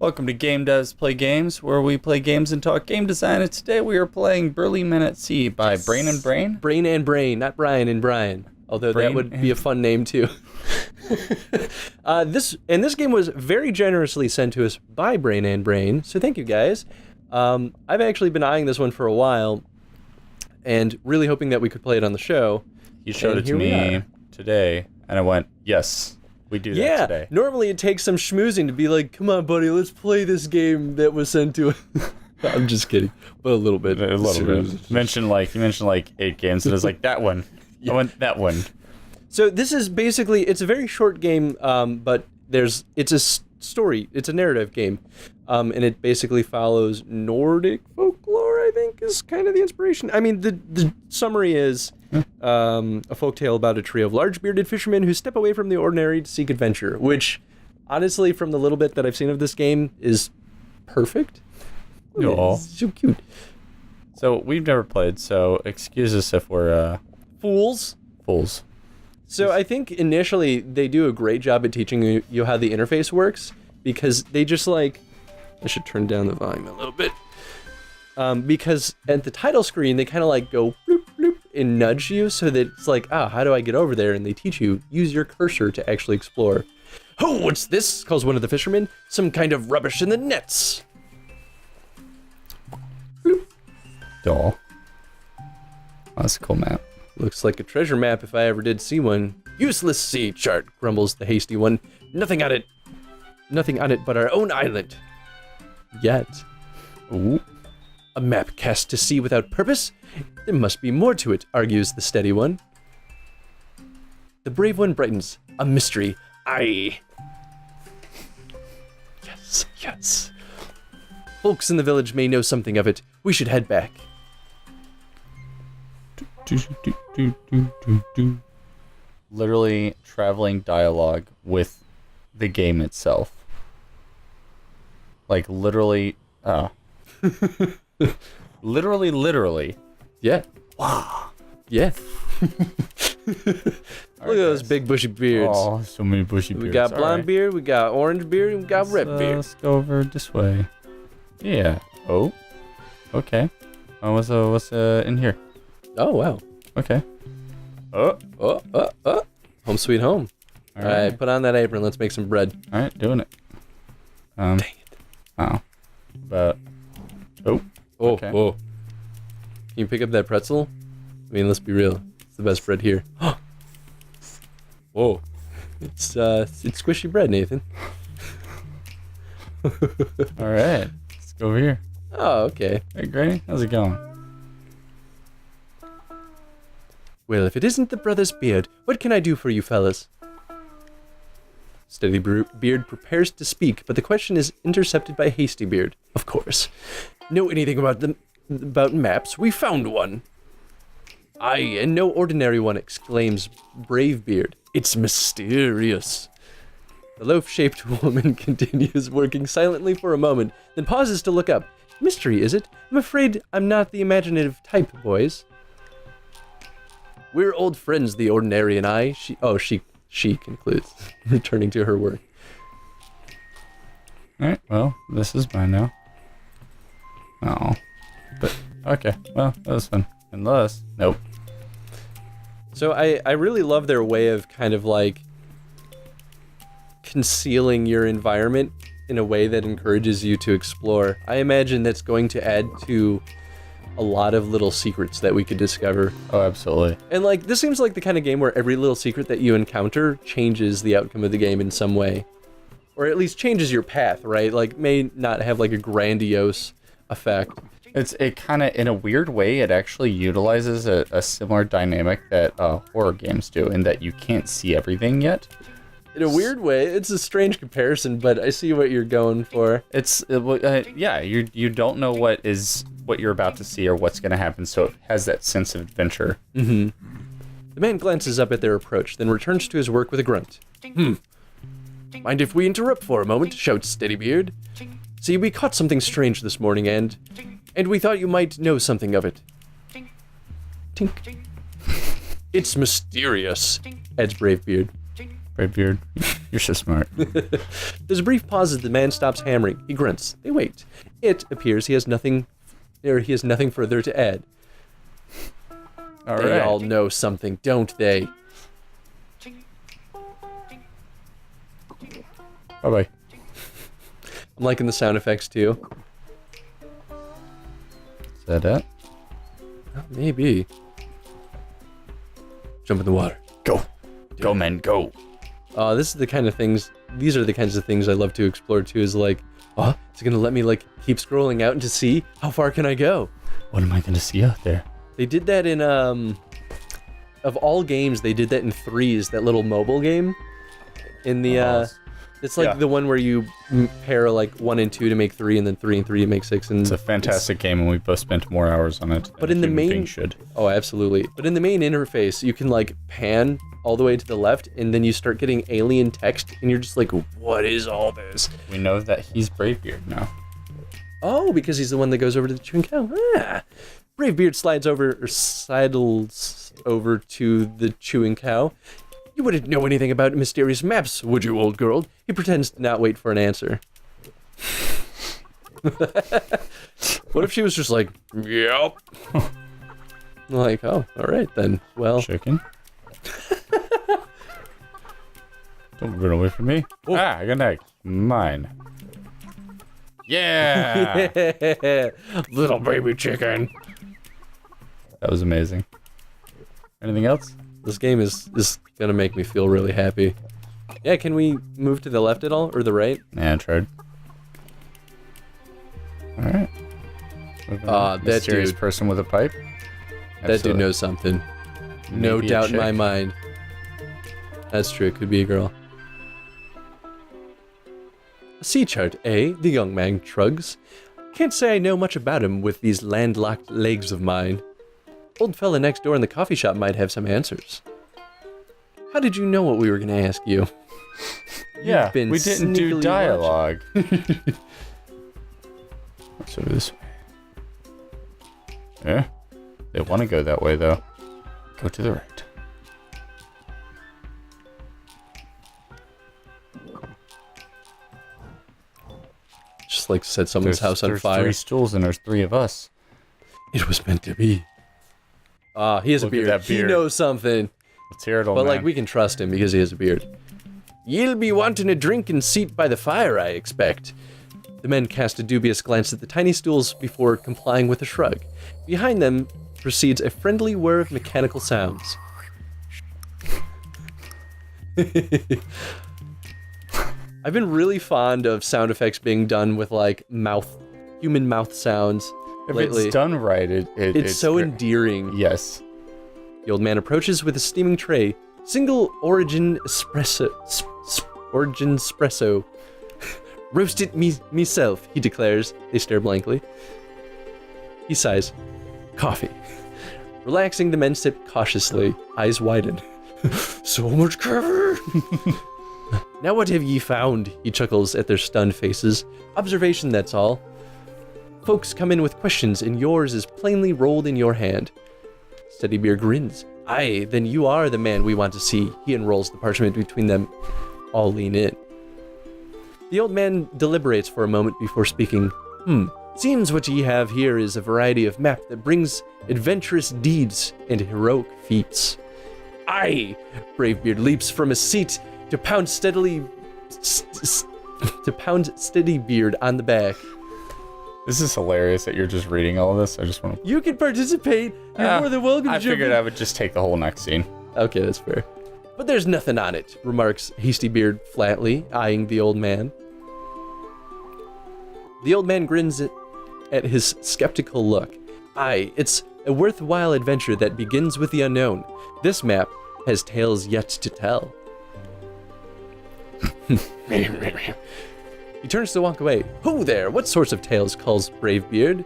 Welcome to Game Devs Play Games, where we play games and talk game design. And today we are playing Burly Men at Sea by Brain&Brain. Brain&Brain, not Brian and Brian. Although that would be a fun name too. This game was very generously sent to us by Brain&Brain, so thank you guys. I've actually been eyeing this one for a while, and really hoping that we could play it on the show. You showed it to me today, and I went, yes. We do that today. Normally it takes some schmoozing to be like, come on, buddy, let's play this game that was sent to us. I'm just kidding, but a little bit. A little bit. You mentioned like 8 games, and it was like, that one. Yeah. I went, that one. So this is basically, it's a very short game, but it's a story. It's a narrative game, and it basically follows Nordic folklore, I think, is kind of the inspiration. I mean, the summary is a folktale about a trio of large-bearded fishermen who step away from the ordinary to seek adventure, which, honestly, from the little bit that I've seen of this game, is perfect. Oh, it's so cute. So we've never played, so excuse us if we're fools. So I think initially they do a great job at teaching you how the interface works, because they just like, I should turn down the volume a little bit, because at the title screen they kind of like go bloop bloop and nudge you so that it's like, how do I get over there? And they teach you, use your cursor to actually explore. Oh, what's this? Calls one of the fishermen. Some kind of rubbish in the nets. Bloop. Doll. Oh, that's a cool map. Looks like a treasure map if I ever did see one. Useless sea chart, grumbles the hasty one. Nothing on it but our own island. Yet. Ooh. A map cast to sea without purpose? There must be more to it, argues the steady one. The brave one brightens. A mystery. Aye. Yes. Folks in the village may know something of it. We should head back. Literally traveling dialogue with the game itself. Like literally, literally. Yeah. Wow. Yeah. Look at those big bushy beards. Oh, so many bushy beards. We got blonde beard, we got orange beard, and we got red beard. Let's go over this way. Yeah. Oh. Okay. What's in here? Oh, wow. Okay. Home sweet home. All right, put on that apron. Let's make some bread. All right, doing it. Dang it. Wow. But. Okay. Oh. Can you pick up that pretzel? I mean, let's be real. It's the best bread here. Whoa. It's squishy bread, Nathan. All right. Let's go over here. Oh, okay. Hey, Granny. How's it going? Well, if it isn't the brother's beard, what can I do for you fellas? Steady Beard prepares to speak, but the question is intercepted by Hasty Beard. Of course. Know anything about maps? We found one. Aye, and no ordinary one, exclaims Brave Beard. It's mysterious. The loaf-shaped woman continues working silently for a moment, then pauses to look up. Mystery, is it? I'm afraid I'm not the imaginative type, boys. We're old friends, the ordinary and I. She concludes, returning to her work. Alright, well, this is mine now. Oh. But, okay, well, that was fun. Unless, nope. So I really love their way of kind of like concealing your environment in a way that encourages you to explore. I imagine that's going to add to a lot of little secrets that we could discover. Oh, absolutely. And like, this seems like the kind of game where every little secret that you encounter changes the outcome of the game in some way. Or at least changes your path, right? Like, may not have like a grandiose effect. It kind of, in a weird way, it actually utilizes a similar dynamic that horror games do, in that you can't see everything yet. In a weird way, it's a strange comparison, but I see what you're going for. Yeah, you don't know what you're about to see or what's going to happen, so it has that sense of adventure. Mm-hmm. The man glances up at their approach, then returns to his work with a grunt. Mind if we interrupt for a moment? Shouts Steadybeard. See, we caught something strange this morning, and we thought you might know something of it. Tink. It's mysterious, adds Bravebeard. Bravebeard, you're so smart. There's a brief pause as the man stops hammering. He grunts. They wait. It appears he has nothing further to add. All They right. all know something, don't they? Bye-bye. I'm liking the sound effects too. Is that it? Maybe. Jump in the water. Go. Go, men, go. This is the kind of things. These are the kinds of things I love to explore too. Is like, oh, it's gonna let me like keep scrolling out and to see how far can I go. What am I going to see out there? They did that in of all games. They did that in Threes, that little mobile game. In the it's like the one where you pair like 1 and 2 to make 3, and then 3 and 3 to make 6. And It's a fantastic game, and we both spent more hours on it. But than in the a human main- being should. Oh, absolutely. But in the main interface, you can like pan all the way to the left, and then you start getting alien text, and you're just like, what is all this? We know that he's Bravebeard now. Oh, because he's the one that goes over to the chewing cow. Ah. Bravebeard sidles over to the chewing cow. You wouldn't know anything about mysterious maps, would you, old girl? He pretends to not wait for an answer. What if she was just like, yep. Like, oh, all right then. Well, Chicken? Don't run away from me. Oh. Ah, I got an egg. Mine. Yeah! little baby chicken. That was amazing. Anything else? This game is gonna make me feel really happy. Yeah, can we move to the left at all, or the right? Nah, I tried. Alright. That Mysterious dude. person with a pipe. That dude knows something. No Maybe a doubt in my chick. mind. That's true, it could be a girl. A sea chart, eh? The young man shrugs. Can't say I know much about him with these landlocked legs of mine. Old fella next door in the coffee shop might have some answers. How did you know what we were gonna ask you? Yeah, been we didn't do sneakily dialogue. Let's over this way. Yeah? They want to go that way, though. Go to the right. Just like set someone's house on there's fire. 3 stools and there's 3 of us. It was meant to be. Ah, he has Look a at beard. that He beard. knows something. Let's hear it, old But man. like, we can trust him because he has a beard. Ye'll be wanting a drink and seat by the fire, I expect. The men cast a dubious glance at the tiny stools before complying with a shrug. Behind them proceeds a friendly whir of mechanical sounds. I've been really fond of sound effects being done with like human mouth sounds If lately. it's done right, It's so endearing. Yes. The old man approaches with a steaming tray. Single origin espresso. Origin espresso. Roast it myself, he declares. They stare blankly. He sighs. Coffee. Relaxing, the men sip cautiously. Eyes widen. So much coffee! Now what have ye found? He chuckles at their stunned faces. Observation, that's all. Folks come in with questions, and yours is plainly rolled in your hand. Steadybeer grins. Aye, then you are the man we want to see. He unrolls the parchment between them. All lean in. The old man deliberates for a moment before speaking. Seems what ye have here is a variety of map that brings adventurous deeds and heroic feats. Aye! Bravebeard leaps from his seat to pound steadily... to pound Steadybeard on the back. This is hilarious that you're just reading all of this. I just want to... You can participate. You're more than welcome to I jump figured in. I would just take the whole next scene. Okay, that's fair. But there's nothing on it, remarks Hastybeard flatly, eyeing the old man. The old man grins at his skeptical look. Aye, it's a worthwhile adventure that begins with the unknown. This map has tales yet to tell. He turns to walk away. Who there? What sorts of tales? Calls Bravebeard.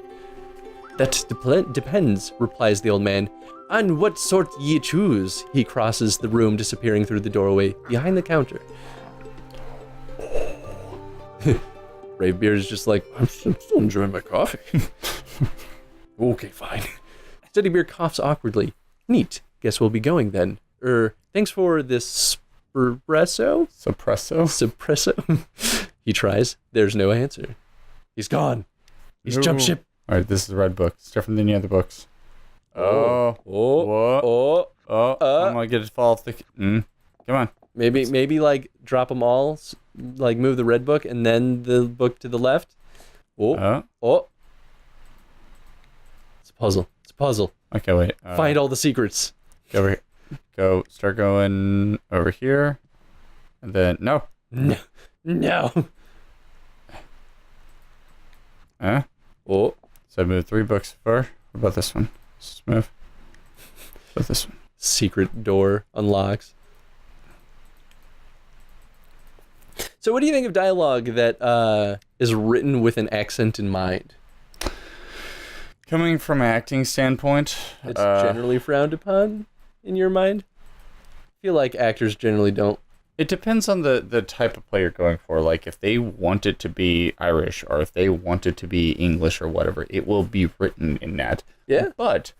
That depends, replies the old man. On what sort ye choose? He crosses the room, disappearing through the doorway behind the counter. Bravebeard is just like, I'm still enjoying my coffee. Okay, fine. Steadybeard coughs awkwardly. Neat. Guess we'll be going then. Thanks for this Suppresso? He tries. There's no answer. He's gone. He's jumped ship. All right, this is the red book. It's different than the other books. I'm gonna get it fall off the. Come on. Maybe like drop them all, like move the red book and then the book to the left. It's a puzzle. Okay, wait. Find all the secrets. Go over here. Start going over here, and then no. So I moved 3 books for. What about this one? Just move. What about this one? Secret door unlocks. So what do you think of dialogue that is written with an accent in mind? Coming from an acting standpoint, It's generally frowned upon in your mind? I feel like actors generally don't. It depends on the type of play you're going for. Like, if they want it to be Irish or if they want it to be English or whatever, it will be written in that. Yeah. But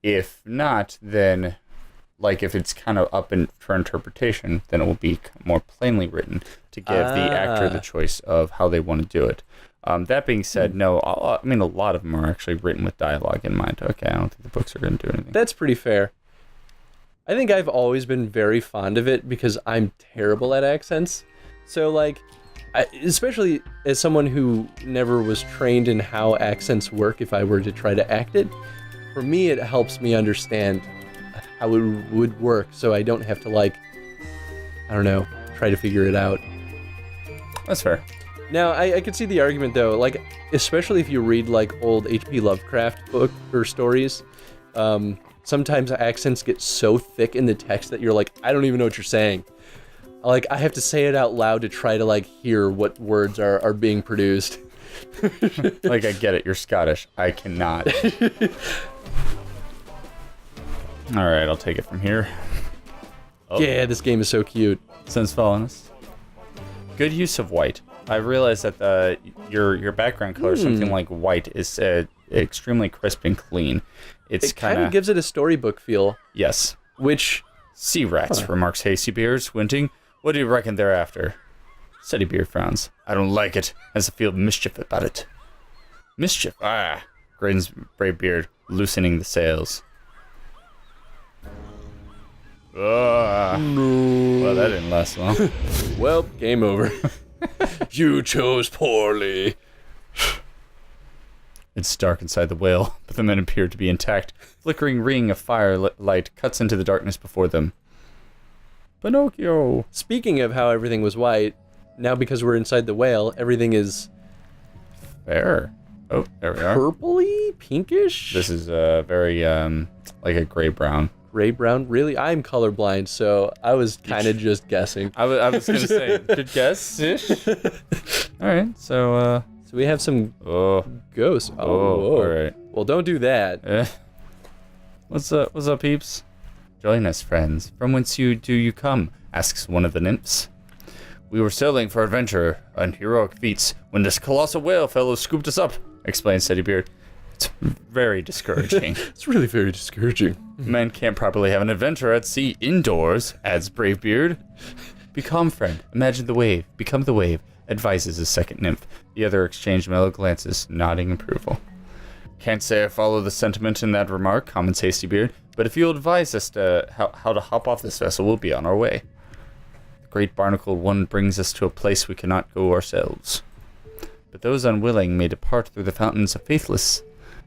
if not, then, like, if it's kind of up for interpretation, then it will be more plainly written to give the actor the choice of how they want to do it. That being said, no, I mean, a lot of them are actually written with dialogue in mind. Okay, I don't think the books are going to do anything. That's pretty fair. I think I've always been very fond of it because I'm terrible at accents. So, like, especially as someone who never was trained in how accents work, if I were to try to act it, for me, it helps me understand how it would work so I don't have to, like, I don't know, try to figure it out. That's fair. Now, I could see the argument, though, like, especially if you read, like, old H.P. Lovecraft book or stories, sometimes accents get so thick in the text that you're like, I don't even know what you're saying. Like, I have to say it out loud to try to, like, hear what words are being produced. Like, I get it, you're Scottish. I cannot. Alright, I'll take it from here. Oh. Yeah, this game is so cute. Since Falleness. Good use of white. I realized that your background color, something like white, is extremely crisp and clean. It kind of gives it a storybook feel. Yes. Which... Sea rats, remarks Hastybeard, squinting. What do you reckon they're after? Steadybeard frowns. I don't like it. Has a feel of mischief about it. Mischief? Grins Bravebeard, loosening the sails. No. Well, that didn't last long. Well, game over. You chose poorly. It's dark inside the whale, but the men appear to be intact. Flickering ring of firelight cuts into the darkness before them. Pinocchio! Speaking of how everything was white, now because we're inside the whale, everything is... fair. Oh, there we are. Purpley? Pinkish? This is very, like a gray-brown. Gray-brown? Really? I'm colorblind, so I was kind of just guessing. I was going to say, good guess. Alright, so we have some ghosts. All right. Well, don't do that. What's up, peeps? Join us, friends. From whence do you come? Asks one of the nymphs. We were sailing for adventure and heroic feats when this colossal whale fellow scooped us up, explains Steadybeard. It's very discouraging. It's really very discouraging. Men can't properly have an adventure at sea indoors, adds Bravebeard. Be calm, friend. Imagine the wave. Become the wave, advises his second nymph. The other exchange mellow glances, nodding approval. Can't say I follow the sentiment in that remark, comments Hastybeard, but if you'll advise us how to hop off this vessel, we'll be on our way. The great barnacled one brings us to a place we cannot go ourselves. But those unwilling may depart through the fountains of faithless,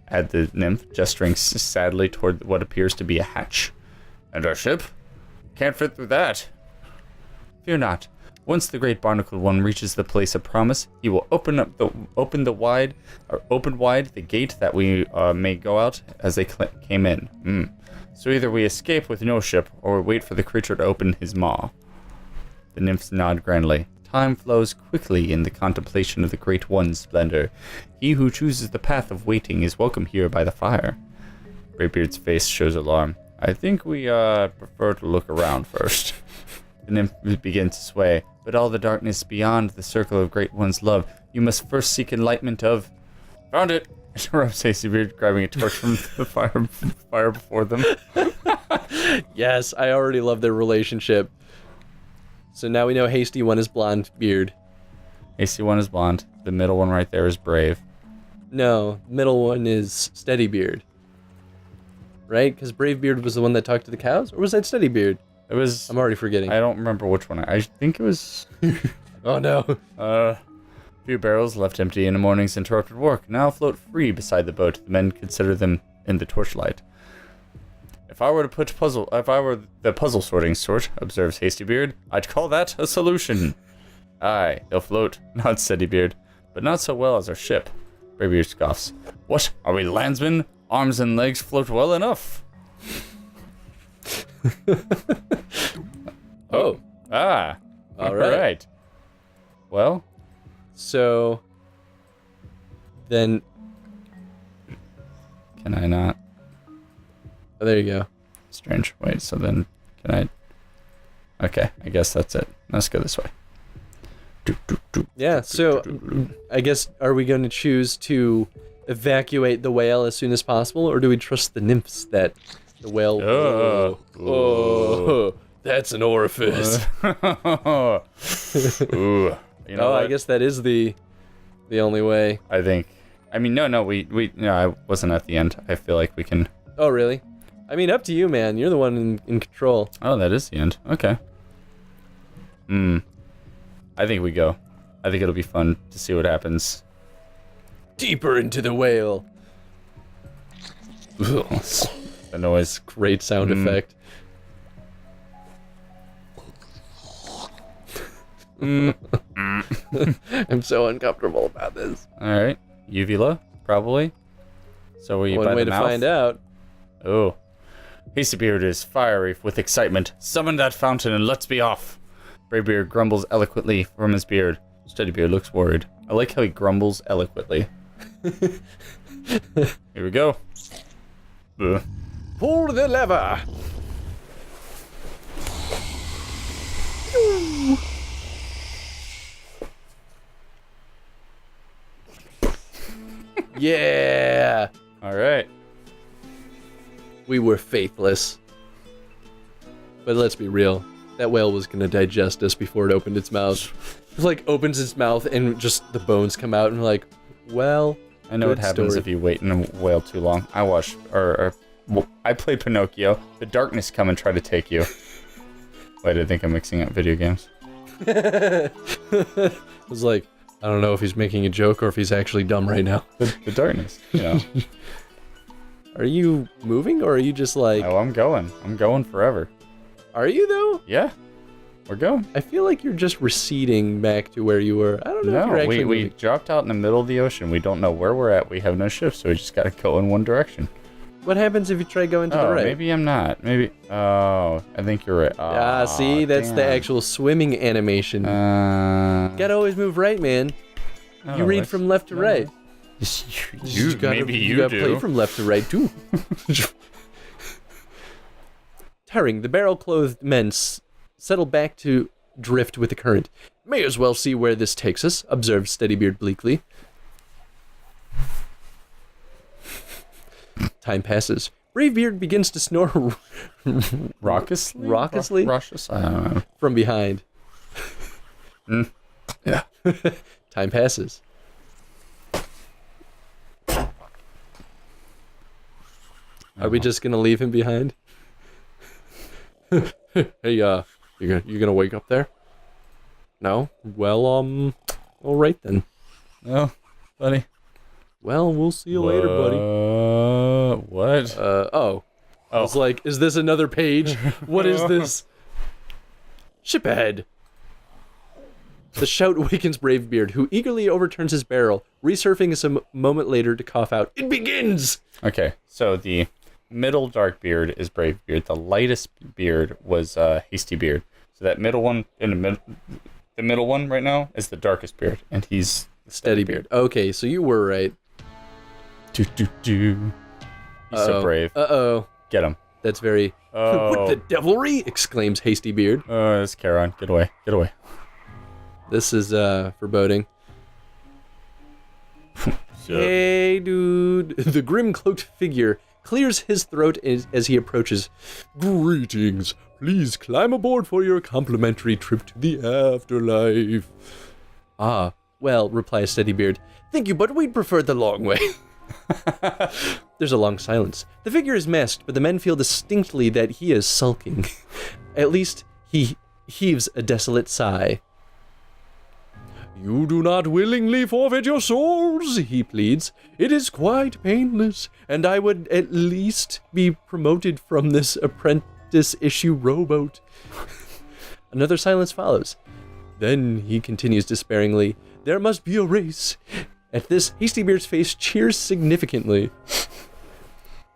add the nymph, gesturing sadly toward what appears to be a hatch. And our ship? Can't fit through that. Fear not. Once the great barnacled one reaches the place of promise, he will open wide the gate that we may go out as they came in. So either we escape with no ship, or we wait for the creature to open his maw. The nymphs nod grandly. Time flows quickly in the contemplation of the Great One's splendor. He who chooses the path of waiting is welcome here by the fire. Greybeard's face shows alarm. I think we prefer to look around first. The nymph begins to sway, but all the darkness beyond the circle of Great One's love, you must first seek enlightenment of... Found it! Interrupts Hastybeard, grabbing a torch from the fire before them. Yes, I already love their relationship. So now we know Hasty one is blonde beard. AC one is blonde. The middle one right there is Brave. No, middle one is Steady Beard. Right? Because Brave Beard was the one that talked to the cows? Or was that Steady Beard? It was... I'm already forgetting. I don't remember which one. I think it was... Oh no. Few barrels left empty in the morning's interrupted work now float free beside the boat. The men consider them in the torchlight. If I were the puzzle sorting sort, observes Hasty Beard, I'd call that a solution. Aye, they'll float, not Steady Beard, but not so well as our ship. Bravebeard scoffs. What? Are we landsmen? Arms and legs float well enough. Oh. Ah. All right. Well. So, then... Can I not? Oh, there you go. Strange. Wait, so then can I... Okay, I guess that's it. Let's go this way. Yeah, so I guess, are we going to choose to evacuate the whale as soon as possible, or do we trust the nymphs that the whale... Oh, that's an orifice. Ooh. You know I guess that is the only way. I think. I mean, no, I wasn't at the end. I feel like we can... Oh, really? I mean, up to you, man. You're the one in control. Oh, that is the end. Okay. I think we go. I think it'll be fun to see what happens. Deeper into the whale. The noise. Great sound effect. I'm so uncomfortable about this. Alright. Uvula, probably. So were you One by way the to mouth? find out. Oh. Hastybeard is fiery with excitement. Summon that fountain and let's be off. Bravebeard grumbles eloquently from his beard. Steadybeard looks worried. I like how he grumbles eloquently. Here we go. Ugh. Pull the lever. Yeah. All right. We were faithless. But let's be real. That whale was gonna digest us before it opened its mouth. It like opens its mouth and just the bones come out and like, well, I know what happens if you wait in a whale too long. I watched, I played Pinocchio. The darkness come and try to take you. Wait, I think I'm mixing up video games. It was like, I don't know if he's making a joke or if he's actually dumb right now. The darkness, you know. Are you moving or are you just like... Oh, I'm going. I'm going forever. Are you though? Yeah. We're going. I feel like you're just receding back to where you were. I don't know if you're No, actually we moving. dropped out in the middle of the ocean. We don't know where we're at. We have no ship, so we just gotta go in one direction. What happens if you try going to the right? Maybe I'm not. Maybe. Oh, I think you're right. Ah, see, that's the actual swimming animation. Gotta always move right, man. You read from left to right. You gotta play from left to right too. Tiring, the barrel-clothed men settle back to drift with the current. May as well see where this takes us, observed Steadybeard bleakly. Time passes. Bravebeard begins to snore Raucously? Raucously? Raucous? I don't know. from behind. Yeah. Time passes. Are we just gonna leave him behind? Hey, you gonna wake up there? No? Well, all right then. No, buddy. Well, we'll see you later, buddy. What? I was like, is this another page? What is this? Ship ahead. The shout wakens Bravebeard, who eagerly overturns his barrel, resurfacing a moment later to cough out, "It begins!" Okay, so the middle dark beard is Bravebeard. The lightest beard was Hastybeard. So that middle one, the middle one right now is the darkest beard, and he's the Steadybeard. Okay, so you were right. He's so brave. Uh-oh. Get him. That's very... Oh. What the devilry? Exclaims Hastybeard. Oh, it's Charon. Get away. Get away. This is foreboding. Hey, dude. The grim cloaked figure clears his throat as he approaches. Greetings, Please climb aboard for your complimentary trip to the afterlife. Ah, well, replies Steadybeard. Thank you, but we'd prefer the long way. There's a long silence. The figure is masked, but the men feel distinctly that he is sulking. At least, he heaves a desolate sigh. You do not willingly forfeit your souls, he pleads. It is quite painless, and I would at least be promoted from this apprentice-issue rowboat. Another silence follows. Then he continues despairingly, there must be a race. At this, Hastybeard's face cheers significantly.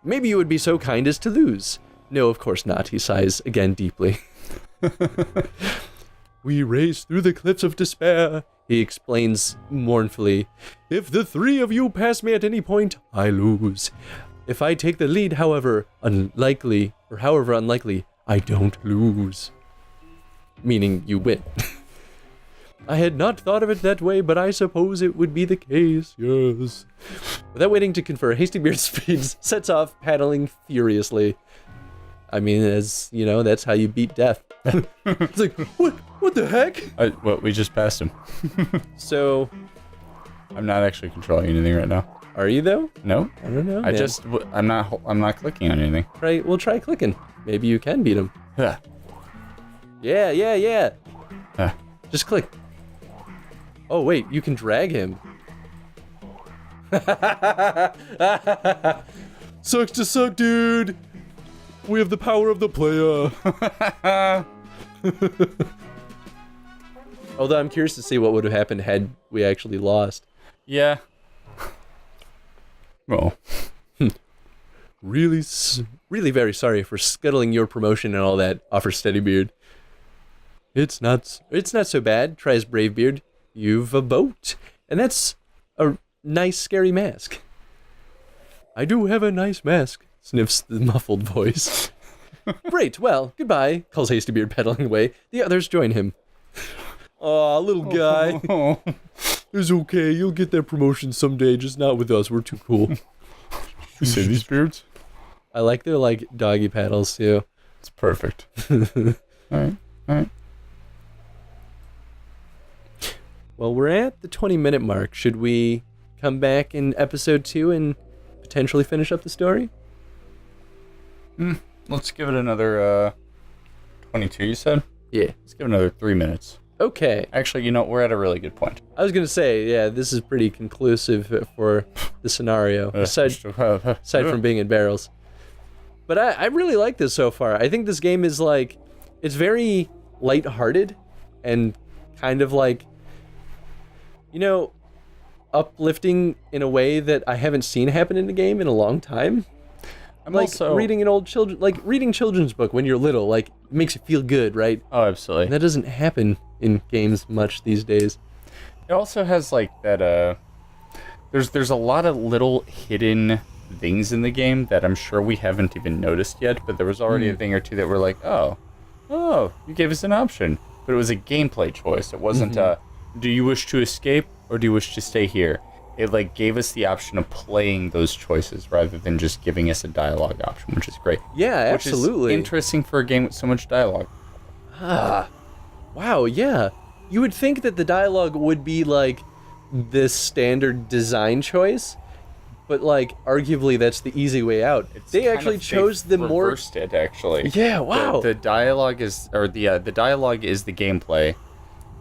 Maybe you would be so kind as to lose. No, of course not, he sighs again deeply. We race through the cliffs of despair, he explains mournfully. If the three of you pass me at any point, I lose. If I take the lead, however unlikely, I don't lose. Meaning you win. I had not thought of it that way, but I suppose it would be the case, yes. Without waiting to confer, Hastybeard speeds, sets off, paddling furiously. I mean, as you know, that's how you beat death. It's like, what the heck? Well, we just passed him. So, I'm not actually controlling anything right now. Are you though? No. I don't know. I'm not clicking on anything. We'll try clicking. Maybe you can beat him. Yeah. Yeah. Just click. Oh wait, you can drag him. Sucks to suck, dude. We have the power of the player. Although I'm curious to see what would have happened had we actually lost. Yeah. Well. Really very sorry for scuttling your promotion and all that, offers Steadybeard. It's not so bad, tries Bravebeard. You've a boat, and that's a nice scary mask. I do have a nice mask, sniffs the muffled voice. Great, well, goodbye, calls Hastybeard pedaling away. The others join him. Aw, little guy. It's okay, you'll get that promotion someday, just not with us, we're too cool. You see these beards? I like their, doggy paddles, too. It's perfect. Alright. Well, we're at the 20-minute mark. Should we come back in episode 2 and potentially finish up the story? Let's give it another 22, you said? Yeah. Let's give it another 3 minutes. Okay. Actually, we're at a really good point. I was going to say, yeah, this is pretty conclusive for the scenario, aside from being in barrels. But I really like this so far. I think this game is it's very lighthearted and kind of uplifting in a way that I haven't seen happen in a game in a long time. I'm also reading reading children's book when you're little, it makes you feel good, right? Oh, absolutely. And that doesn't happen in games much these days. It also has that there's a lot of little hidden things in the game that I'm sure we haven't even noticed yet, but there was already a thing or two that were like, oh, you gave us an option. But it was a gameplay choice. It wasn't do you wish to escape or do you wish to stay here? It gave us the option of playing those choices rather than just giving us a dialogue option, which is great. Yeah, absolutely. Which is interesting for a game with so much dialogue. Wow, yeah. You would think that the dialogue would be this standard design choice, but arguably that's the easy way out. They actually chose the more reversed it actually. Yeah, wow. The dialogue is the dialogue is the gameplay,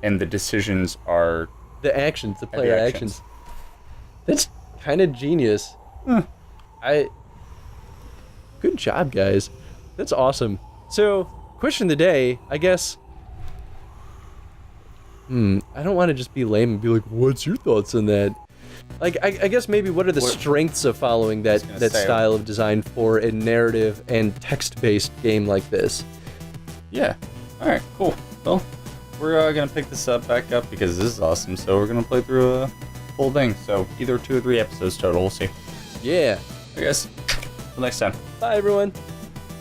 and the decisions are the actions, the player actions. That's kind of genius. Good job, guys. That's awesome. So, question of the day, I guess. I don't want to just be lame and be like, what's your thoughts on that? I guess maybe what are the strengths of following that style of design for a narrative and text-based game like this? Yeah. All right, cool. Well, we're going to pick this back up because this is awesome. So we're going to play through a whole thing. So either 2 or 3 episodes total. We'll see. Yeah. I guess. Till next time. Bye, everyone.